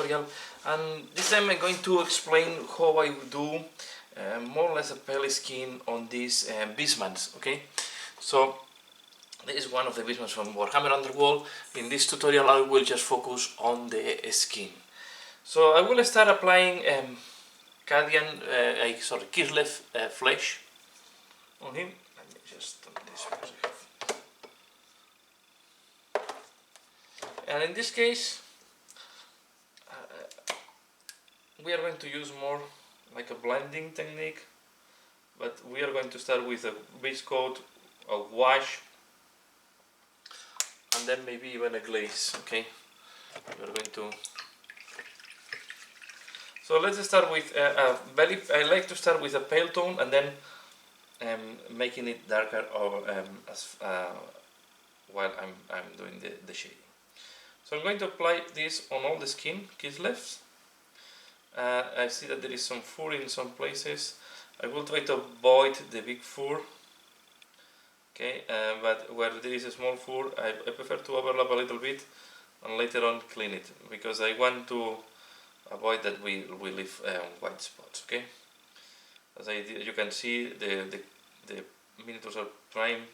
tutorial, and this time I'm going to explain how I do more or less a pale skin on these Beastmen, okay? So this is one of the Beastmen from Warhammer Underworld. In this tutorial I will just focus on the skin. So I will start applying Kislev flesh on him. Let me just turn this because I have. And in this case, we are going to use more like a blending technique, but we are going to start with a base coat, a wash, and then maybe even a glaze. Okay, we are going to. So let's start with I like to start with a pale tone and then making it darker while I'm doing the shading. So I'm going to apply this on all the skin, Kislevs. I see that there is some fur in some places. I will try to avoid the big fur. Okay, but where there is a small fur, I prefer to overlap a little bit and later on clean it, because I want to avoid that we leave white spots. Okay, as you can see, the miniatures are primed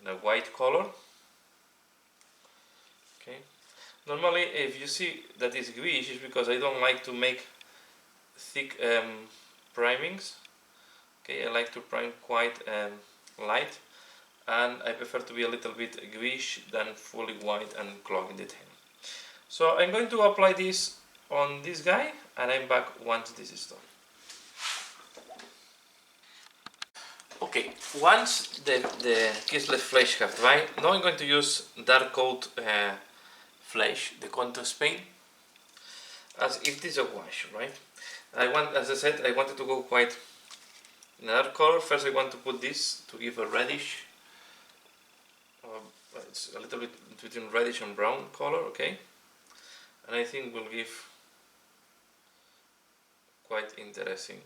in a white color. Okay. Normally, if you see that it's greenish, it's because I don't like to make thick primings. Okay, I like to prime quite light, and I prefer to be a little bit greenish than fully white and clogging the tan. So I'm going to apply this on this guy, and I'm back once this is done. Okay, once the Kislev flesh have dried, now I'm going to use dark coat flesh, the contrast paint, as if this is a wash, right? As I said, I wanted to go quite in a dark color. First I want to put this to give a reddish, it's a little bit between reddish and brown color, okay? And I think will give quite interesting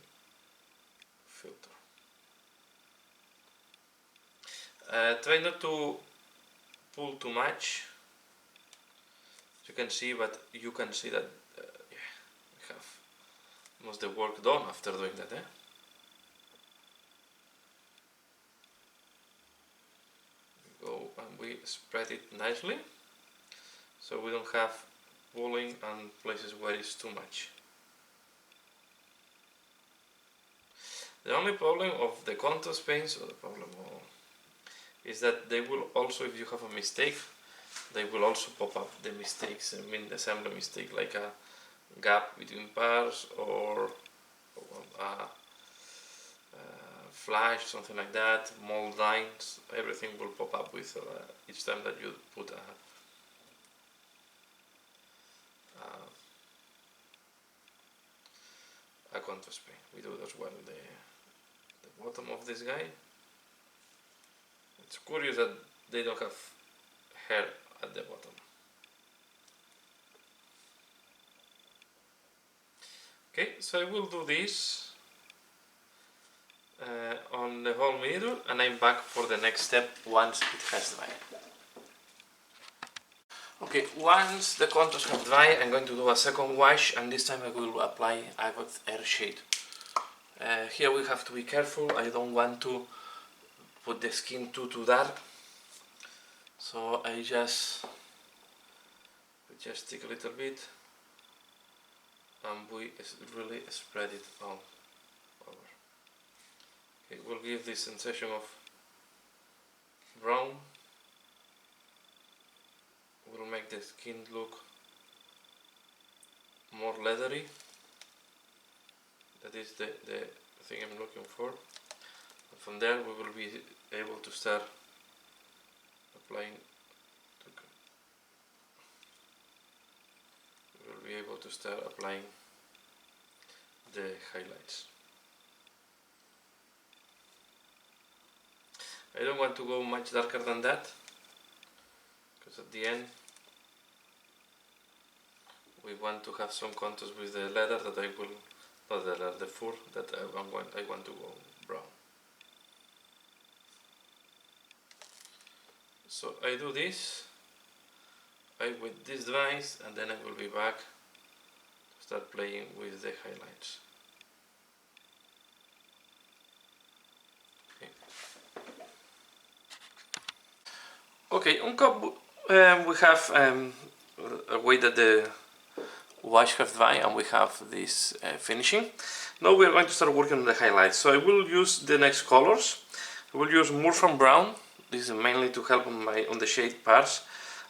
filter. Try not to pull too much. You can see, but you can see that we have most of the work done after doing that. We go and we spread it nicely, so we don't have pulling and places where it's too much. The only problem of the contrast paints, or the problem is that they will also, if you have a mistake, they will also pop up the mistakes. I mean, the assembly mistake, like a gap between parts or a flash, something like that, mold lines, everything will pop up with each time that you put a contrast paint. We do as well the bottom of this guy. It's curious that they don't have hair at the bottom. Okay, so I will do this on the whole mirror, and I'm back for the next step once it has dried. Okay, once the contrast has dried, I'm going to do a second wash, and this time I will apply Agot Air Shade. Here we have to be careful. I don't want to put the skin too dark, so I just take a little bit and we really spread it all over. It will give this sensation of brown, will make the skin look more leathery. That is the thing I'm looking for. And from there we will be able to start applying. We will be able to start applying the highlights. I don't want to go much darker than that, because at the end we want to have some contrast with the leather that I will, not the leather, the fur that I want to go brown. So I do this, with this dries, and then I will be back start playing with the highlights. Okay, on top we have a way that the wash has dry, and we have this finishing. Now we are going to start working on the highlights. So I will use the next colors. I will use Murphan Brown. This is mainly to help on the shade parts,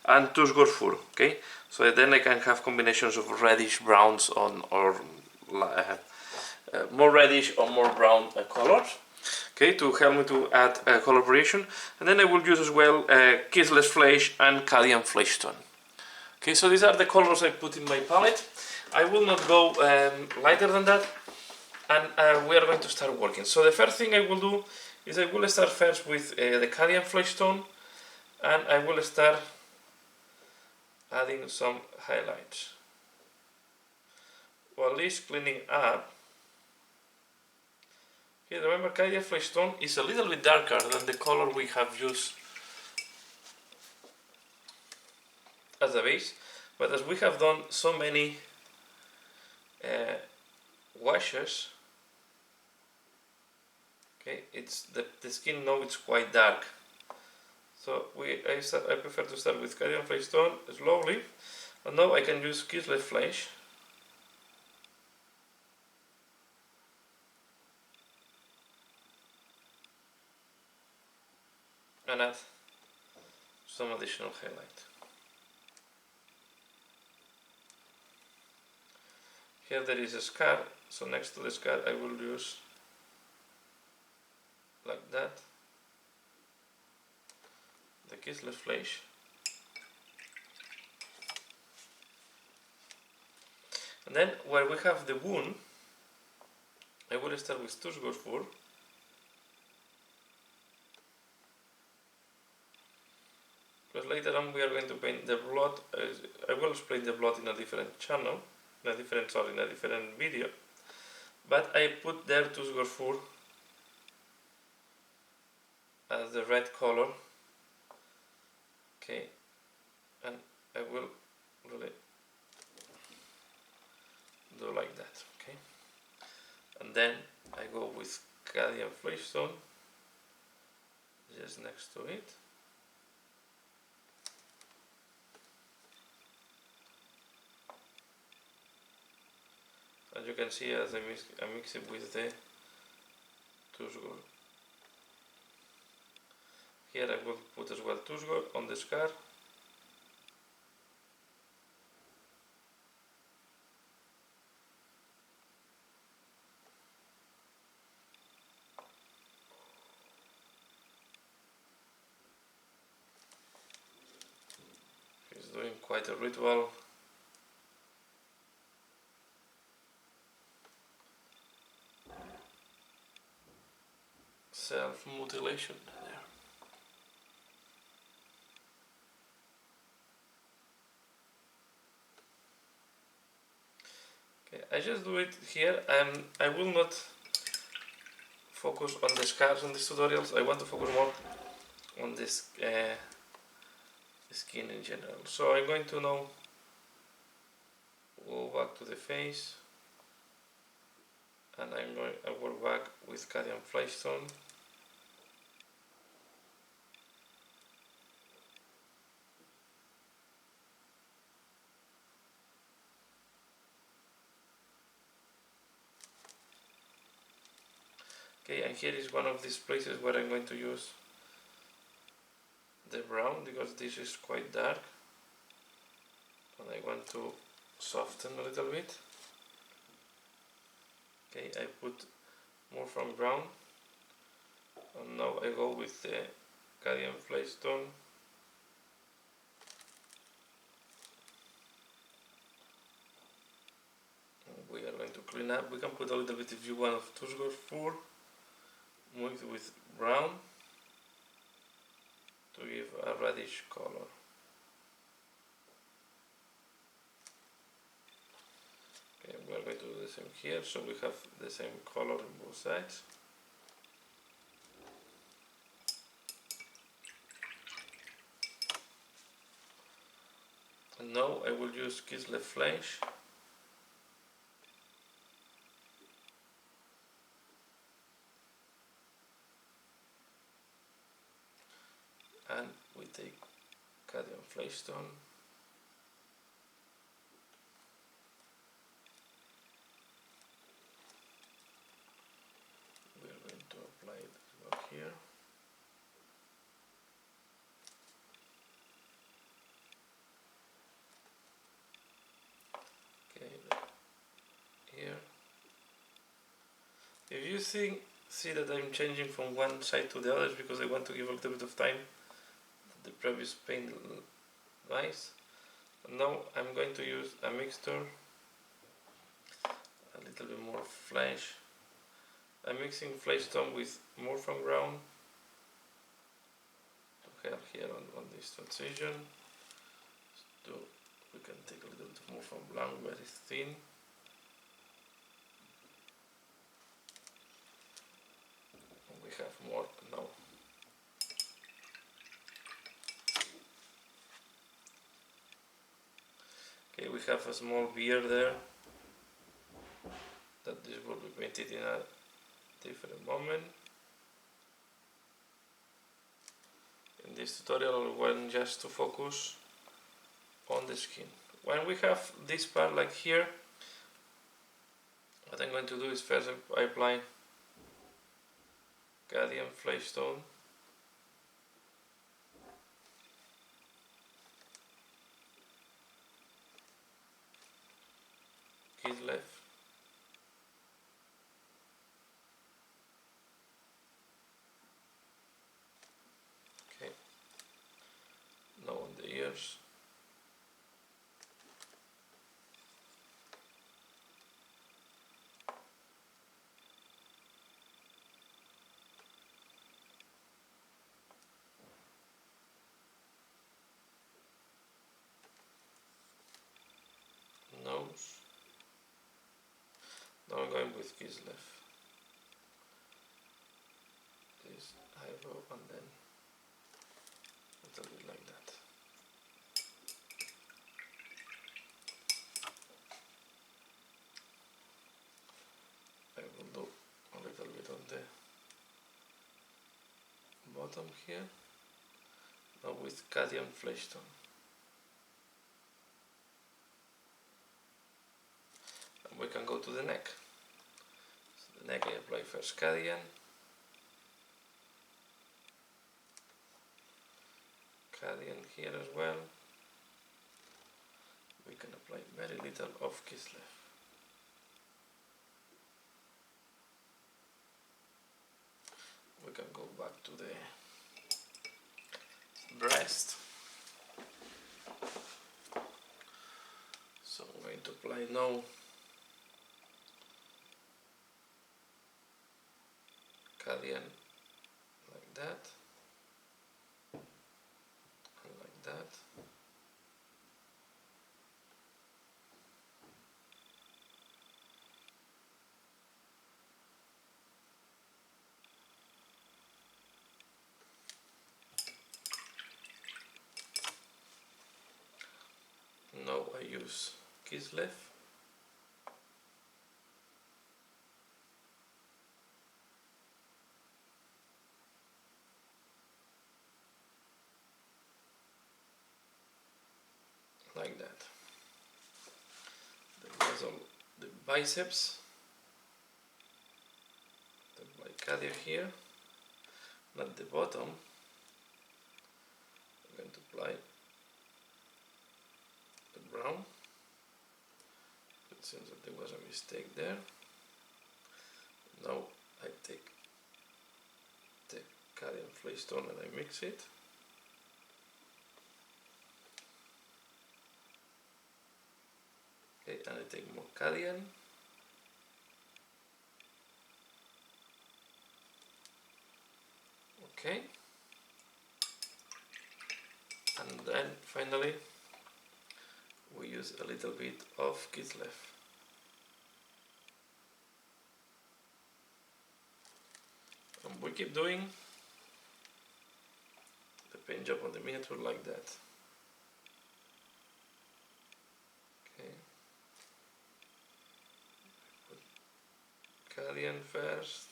and Tusgor Fur. Okay, so then I can have combinations of reddish browns or more reddish or more brown colors. Okay, to help me to add color variation. And then I will use as well Kislev Flesh and Cadian Flesh Tone. Okay, so these are the colors I put in my palette. I will not go lighter than that, and we are going to start working. So the first thing I will do is I will start first with the Cadian Flesh Tone, and I will start adding some highlights. While this cleaning up, okay, remember Cadian Flesh Tone is a little bit darker than the color we have used as a base, but as we have done so many washes, okay, it's the skin now it's quite dark. So I prefer to start with Cadian Flesh Tone slowly, and now I can use Kislev Flesh. And add some additional highlight. Here there is a scar, so next to the scar I will use like that the Kislev Flesh, and then where we have the wound I will start with Tusgor Fur. Because later on we are going to paint the blood. I will explain the blood in a different channel, in a different video. But I put there Tusgor Fur as the red color. Okay, and I will really do like that. Okay, and then I go with Cadian Flesh Tone just next to it. As you can see, as I mix it with the Tusgor. Here I will put as well Tusgor on the scar. He's doing quite a ritual. Self-mutilation there. Okay, I just do it here, and I will not focus on the scars on these tutorials. I want to focus more on this skin in general. So I'm going to now go back to the face, and I work back with Cadian Flesh Tone. Okay, and here is one of these places where I'm going to use the brown, because this is quite dark and I want to soften a little bit. Okay, I put Murphan Brown, and now I go with the Cadian Flesh Tone. We are going to clean up. We can put a little bit, if you want, of Tusgor Fur mixed with brown to give a reddish color. Okay, we are going to do the same here, so we have the same color on both sides. And now I will use Kislev Flesh take cadmium flagstone. We are going to apply it as well here. Okay, here. If you see that I'm changing from one side to the other, because I want to give a little bit of time the previous paint nice. And now I'm going to use a mixture, a little bit more flesh. I'm mixing flagstone with morphin brown to have here on this transition. So we can take a little bit of morphin brown, very thin. And we have more now. Okay, we have a small beer there that this will be painted in a different moment. In this tutorial I want just to focus on the skin. When we have this part like here, what I'm going to do is first I apply cadmium flagstone. Kislev. Okay. Now on the ears. Nose. Now I'm going with Kislev. This eyebrow and then a little bit like that. I will do a little bit on the bottom here. Now with cadmium flagstone. And we can go to the neck. So the neck I apply first cadmium. Cadmium here as well. We can apply very little of Kislev. We can go back to the breast. So I'm going to apply now cadmium like that and like that. Now I use Kislev. Like that. The muzzle, the biceps, apply cadmium here, and at the bottom I'm going to apply the brown. It seems that there was a mistake there. Now I take the cadmium flagstone and I mix it. Okay, and I take more cadmium. Okay. And then finally we use a little bit of Kislev. And we keep doing the paint job on the miniature like that. Okay. Put cadmium first.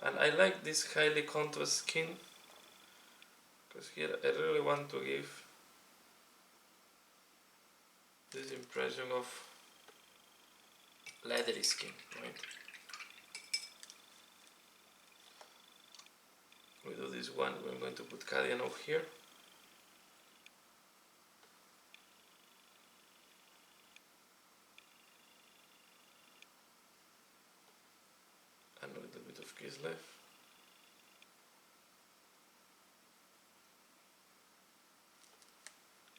And I like this highly contrast skin, because here I really want to give this impression of leathery skin, right? We do this one, we're going to put Cadian over here. And a little bit of Kislev.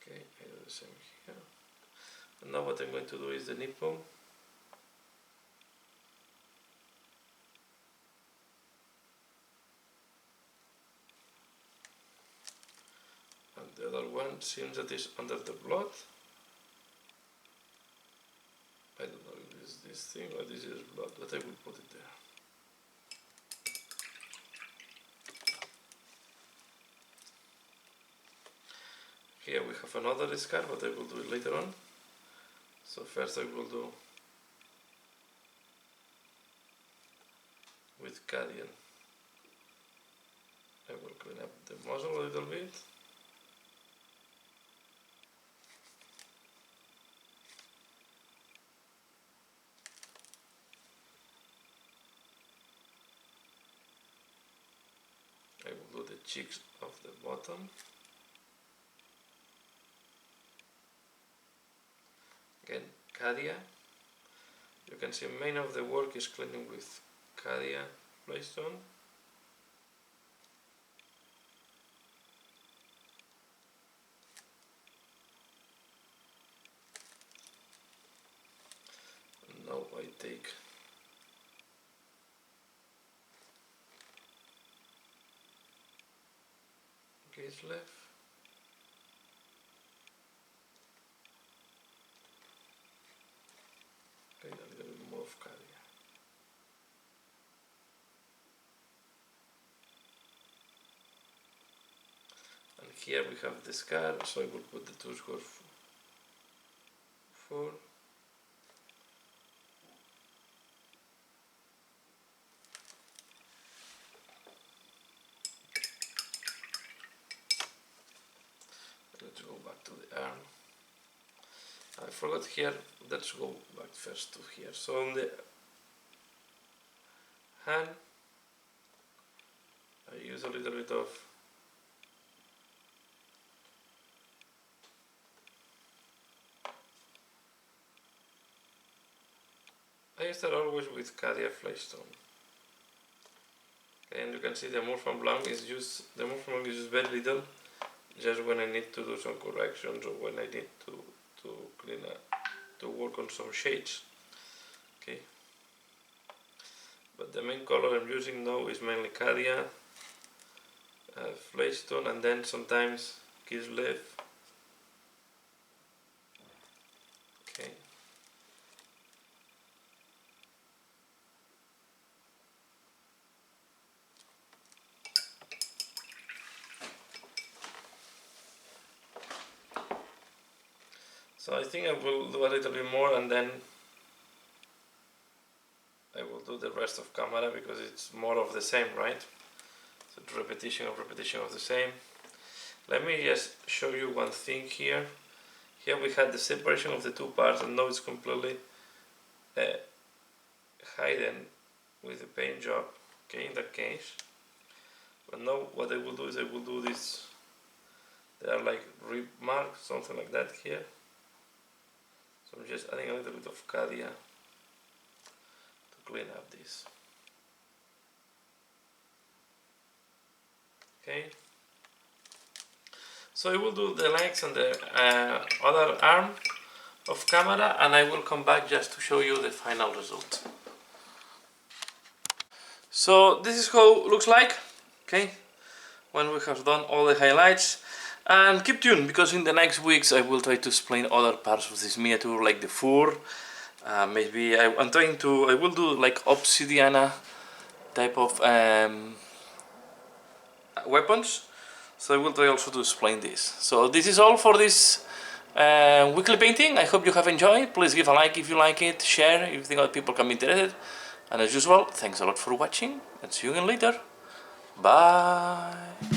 Okay, I do the same here. And now what I'm going to do is the nipple. And the other one seems that is under the blood. I don't know if this is this thing or this is blood, but I will put it there. Here we have another scar, but I will do it later on. So first I will do with Cadian. I will clean up the muzzle a little bit. I will do the cheeks of the bottom. Again, Cadia. You can see main of the work is cleaning with Cadia flystone. And now I take Kislev. Okay, a little bit more of Cadia. And here we have the scar, so I will put the two score 4. Let's go back to the arm. I forgot here, let's go back first to here. So on the hand, I use a little bit of I start always with Cadia flystone. Okay, and you can see the Morphin Blanc is used very little, just when I need to do some corrections or when I need to clean up, to work on some shades. Okay, but the main color I'm using now is mainly Cadia, flystone, and then sometimes Kislev. Okay. So I think I will do a little bit more and then I will do the rest of camera because it's more of the same, right? So it's repetition of the same. Let me just show you one thing here. Here we had the separation of the two parts and now it's completely hidden with the paint job, okay, in that case. But now what I will do is I will do this, there are like rib marks, something like that here. So I'm just adding a little bit of Cadia to clean up this. Okay. So I will do the legs and the other arm of camera and I will come back just to show you the final result. So this is how it looks like, okay, when we have done all the highlights. And keep tuned because in the next weeks I will try to explain other parts of this miniature, like the fur. Maybe I will do like obsidiana type of weapons. So I will try also to explain this. So this is all for this weekly painting. I hope you have enjoyed. Please give a like if you like it, share if you think other people can be interested. And as usual, thanks a lot for watching, and see you again later. Bye!